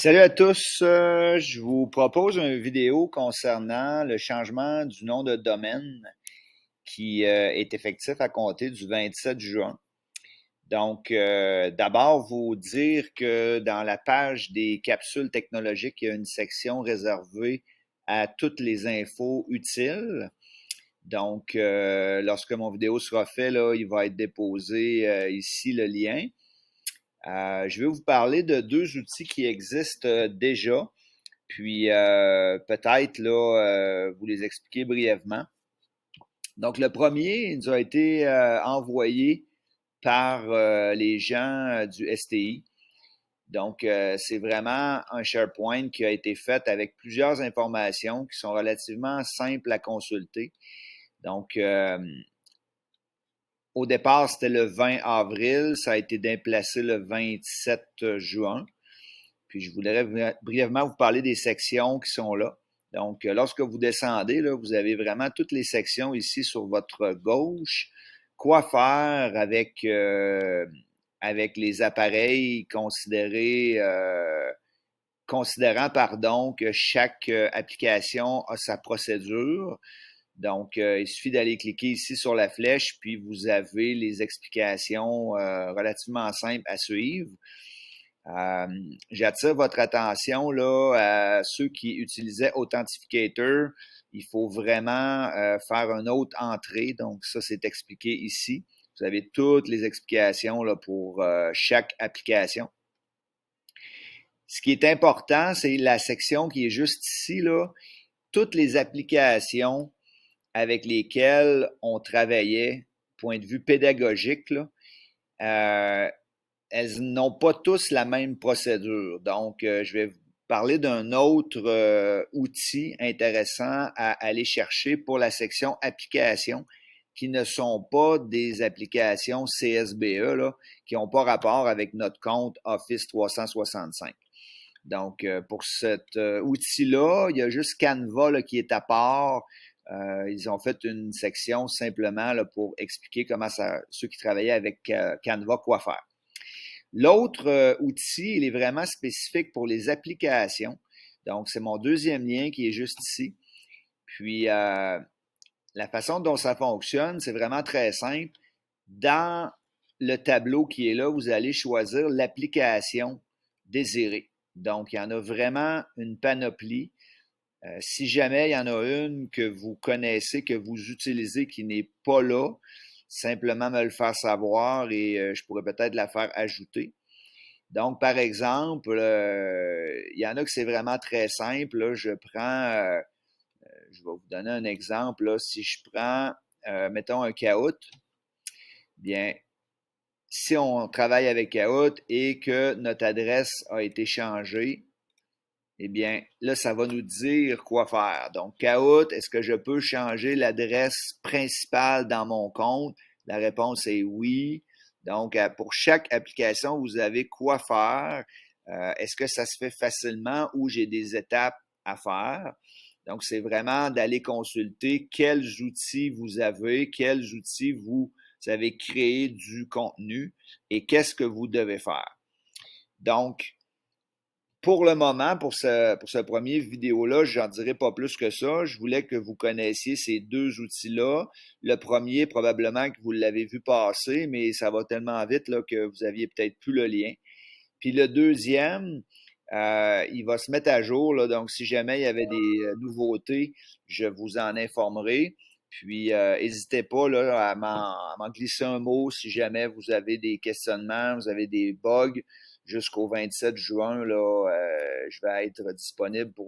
Salut à tous, je vous propose une vidéo concernant le changement du nom de domaine qui est effectif à compter du 27 juin. Donc, d'abord, vous dire que dans la page des capsules technologiques, il y a une section réservée à toutes les infos utiles. Donc, lorsque mon vidéo sera faite, là, il va être déposé ici le lien. Je vais vous parler de deux outils qui existent déjà, puis peut-être là vous les expliquer brièvement. Donc le premier, il nous a été envoyé par les gens du STI. Donc c'est vraiment un SharePoint qui a été fait avec plusieurs informations qui sont relativement simples à consulter. Donc au départ, c'était le 20 avril, ça a été déplacé le 27 juin. Puis je voudrais brièvement vous parler des sections qui sont là. Donc, lorsque vous descendez, là, vous avez vraiment toutes les sections ici sur votre gauche. Quoi faire avec les appareils considérant pardon, que chaque application a sa procédure. Donc, il suffit d'aller cliquer ici sur la flèche, puis vous avez les explications relativement simples à suivre. J'attire votre attention là à ceux qui utilisaient Authentificator. Il faut vraiment faire une autre entrée. Donc, ça, c'est expliqué ici. Vous avez toutes les explications là, pour chaque application. Ce qui est important, c'est la section qui est juste ici, là. Toutes les applications avec lesquelles on travaillait, point de vue pédagogique, là, elles n'ont pas tous la même procédure. Donc, je vais vous parler d'un autre outil intéressant à aller chercher pour la section applications qui ne sont pas des applications CSBE, là, qui n'ont pas rapport avec notre compte Office 365. Donc, pour cet outil-là, il y a juste Canva là, qui est à part. Ils ont fait une section simplement là, pour expliquer comment ceux qui travaillaient avec Canva, quoi faire. L'autre outil, il est vraiment spécifique pour les applications. Donc, c'est mon deuxième lien qui est juste ici. Puis, la façon dont ça fonctionne, c'est vraiment très simple. Dans le tableau qui est là, vous allez choisir l'application désirée. Donc, il y en a vraiment une panoplie. Si jamais il y en a une que vous connaissez, que vous utilisez, qui n'est pas là, simplement me le faire savoir et je pourrais peut-être la faire ajouter. Donc, par exemple, il y en a que c'est vraiment très simple. Là, je vais vous donner un exemple. Là, si je prends, mettons, un Kahoot, bien, si on travaille avec Kahoot et que notre adresse a été changée, eh bien, là, ça va nous dire quoi faire. Donc, Kahoot, est-ce que je peux changer l'adresse principale dans mon compte? La réponse est oui. Donc, pour chaque application, vous avez quoi faire. Est-ce que ça se fait facilement ou j'ai des étapes à faire? Donc, c'est vraiment d'aller consulter quels outils vous avez, quels outils vous avez créé du contenu et qu'est-ce que vous devez faire. Donc, pour le moment, pour ce premier vidéo-là, je n'en dirai pas plus que ça. Je voulais que vous connaissiez ces deux outils-là. Le premier, probablement que vous l'avez vu passer, mais ça va tellement vite là, que vous aviez peut-être plus le lien. Puis le deuxième, il va se mettre à jour. Là, donc, si jamais il y avait des nouveautés, je vous en informerai. Puis, n'hésitez pas là, à m'en glisser un mot si jamais vous avez des questionnements, vous avez des bugs. Jusqu'au 27 juin, là, je vais être disponible pour